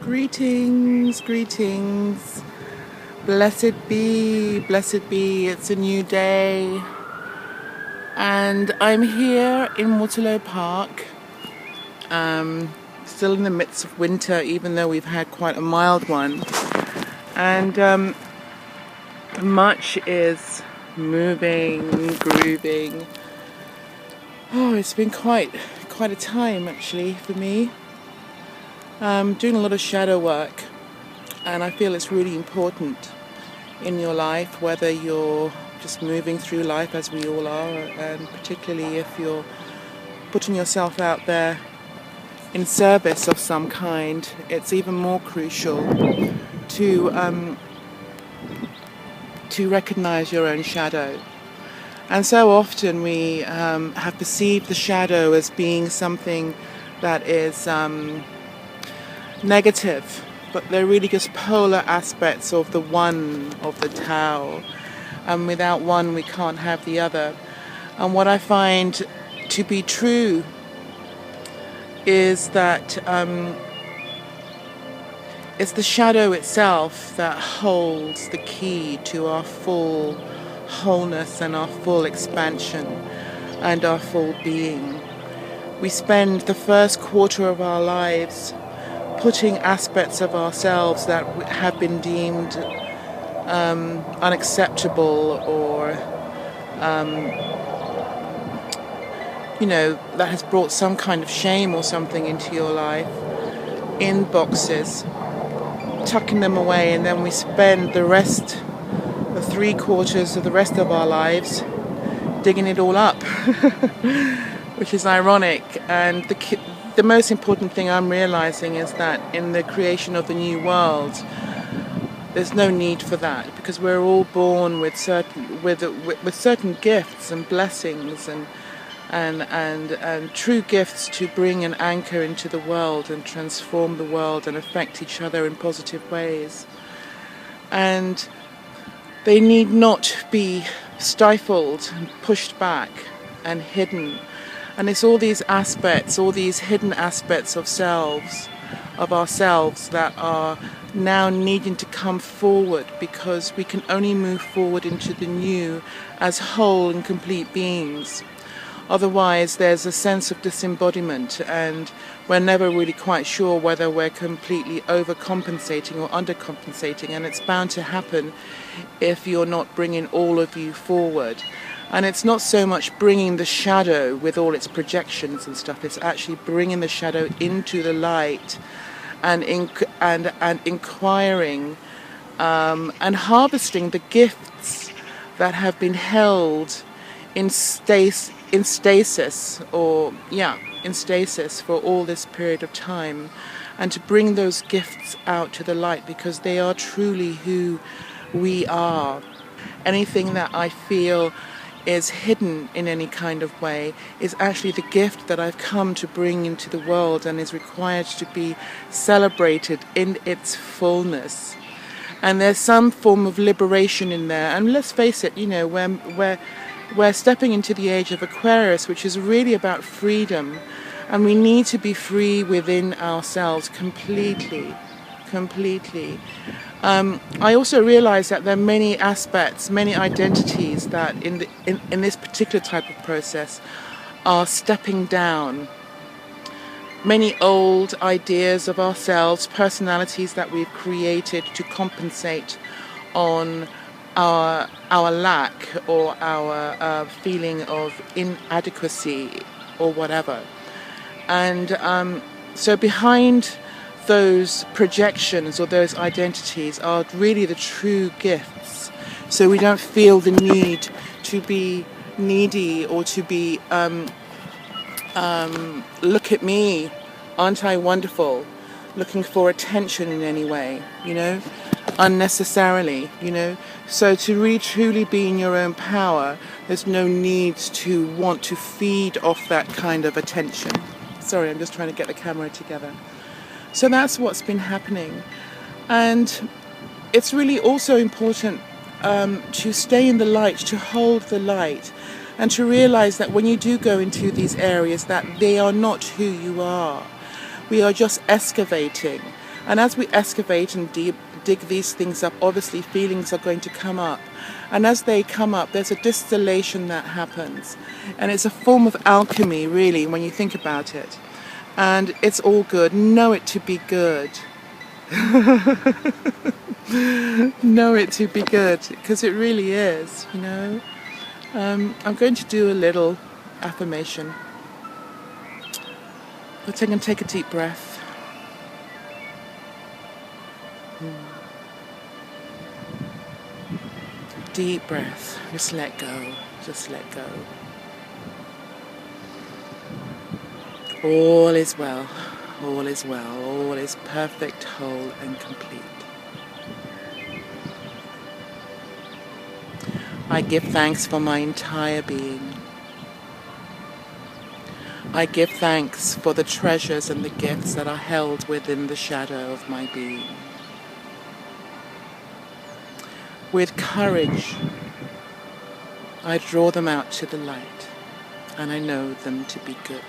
Greetings, greetings. Blessed be, it's a new day. And I'm here in Waterloo Park, still in the midst of winter, even though we've had quite a mild one. And much is moving, grooving. Oh, it's been quite a time actually for me. Doing a lot of shadow work, and I feel it's really important in your life, whether you're just moving through life as we all are, and particularly if you're putting yourself out there in service of some kind. It's even more crucial to recognize your own shadow. And so often we have perceived the shadow as being something that is negative, but they're really just polar aspects of the one, of the Tao. And without one, we can't have the other. And what I find to be true is that it's the shadow itself that holds the key to our full wholeness and our full expansion and our full being. We spend the first quarter of our lives putting aspects of ourselves that have been deemed unacceptable or that has brought some kind of shame or something into your life in boxes, tucking them away, and then we spend the 3/4 of the rest of our lives digging it all up, which is ironic. And the most important thing I'm realizing is that in the creation of the new world, there's no need for that, because we're all born with certain gifts and blessings and true gifts to bring an anchor into the world and transform the world and affect each other in positive ways. And they need not be stifled and pushed back and hidden. And it's all these aspects, all these hidden aspects of ourselves that are now needing to come forward, because we can only move forward into the new as whole and complete beings. Otherwise, there's a sense of disembodiment, and we're never really quite sure whether we're completely overcompensating or undercompensating, and it's bound to happen if you're not bringing all of you forward. And it's not so much bringing the shadow with all its projections and stuff, it's actually bringing the shadow into the light and inquiring and harvesting the gifts that have been held in stasis for all this period of time, and to bring those gifts out to the light, because they are truly who we are. Anything that I feel is hidden in any kind of way is actually the gift that I've come to bring into the world, and is required to be celebrated in its fullness. And there's some form of liberation in there. And let's face it, we're stepping into the age of Aquarius, which is really about freedom, and we need to be free within ourselves completely. I also realize that there are many aspects, many identities that in this particular type of process are stepping down. Many old ideas of ourselves, personalities that we've created to compensate on our lack or our feeling of inadequacy or whatever. And so behind those projections or those identities are really the true gifts. So we don't feel the need to be needy or to be look at me, aren't I wonderful, looking for attention in any way, unnecessarily, So to really truly be in your own power, there's no need to want to feed off that kind of attention. Sorry, I'm just trying to get the camera together. So that's what's been happening. And it's really also important to stay in the light, to hold the light, and to realize that when you do go into these areas, that they are not who you are. We are just excavating. And as we excavate and dig these things up, obviously feelings are going to come up. And as they come up, there's a distillation that happens. And it's a form of alchemy, really, when you think about it. And it's all good. Know it to be good. Know it to be good, because it really is, you know. I'm going to do a little affirmation. But I'm going to take a deep breath. Deep breath. Just let go. Just let go. All is well. All is well. All is perfect, whole and complete. I give thanks for my entire being. I give thanks for the treasures and the gifts that are held within the shadow of my being. With courage, I draw them out to the light, and I know them to be good.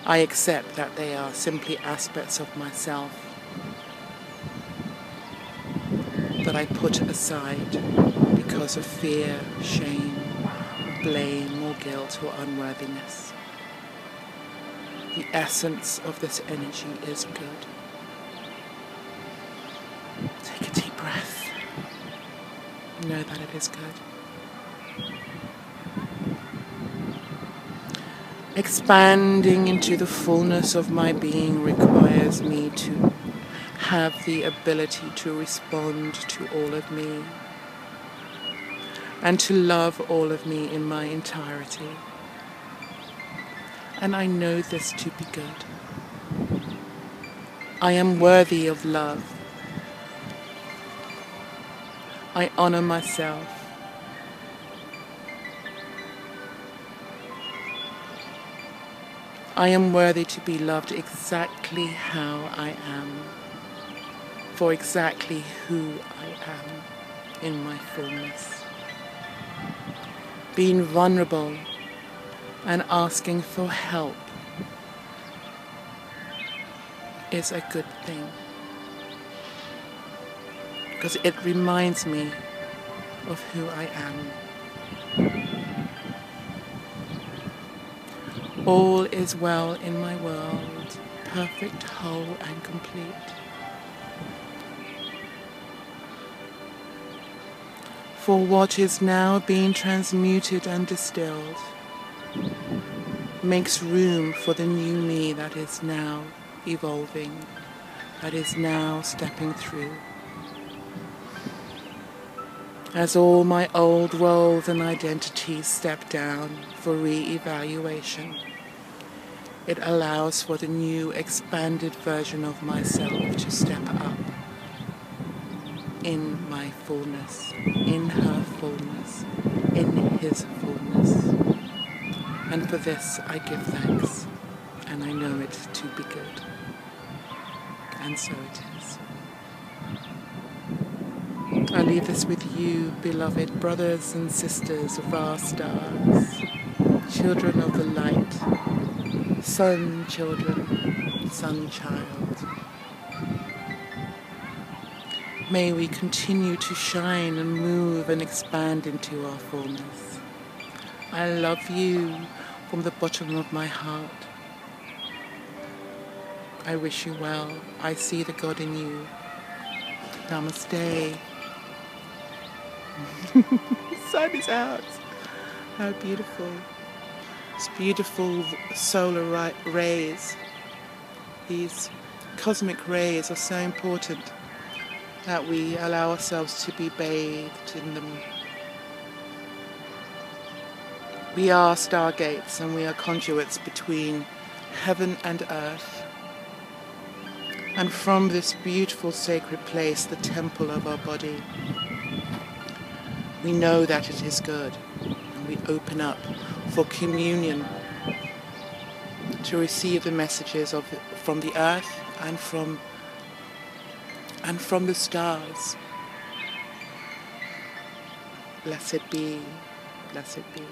I accept that they are simply aspects of myself that I put aside because of fear, shame, blame or guilt or unworthiness. The essence of this energy is good. Take a deep breath. Know that it is good. Expanding into the fullness of my being requires me to have the ability to respond to all of me and to love all of me in my entirety. And I know this to be good. I am worthy of love. I honor myself. I am worthy to be loved exactly how I am, for exactly who I am in my fullness. Being vulnerable and asking for help is a good thing, because it reminds me of who I am. All is well in my world, perfect, whole and complete. For what is now being transmuted and distilled makes room for the new me that is now evolving, that is now stepping through. As all my old roles and identities step down for re-evaluation, it allows for the new expanded version of myself to step up in my fullness, in her fullness, in his fullness. And for this I give thanks, and I know it to be good. And so it is. I leave this with you, beloved brothers and sisters of our stars, children of the light, sun children, sun child. May we continue to shine and move and expand into our fullness. I love you from the bottom of my heart. I wish you well. I see the God in you. Namaste. The sun is out. How beautiful. It's beautiful solar rays. These cosmic rays are so important that we allow ourselves to be bathed in them. We are stargates and we are conduits between heaven and earth. And from this beautiful sacred place, the temple of our body, we know that it is good. And we open up for communion to receive the messages from the earth and from the stars. Blessed be, blessed be.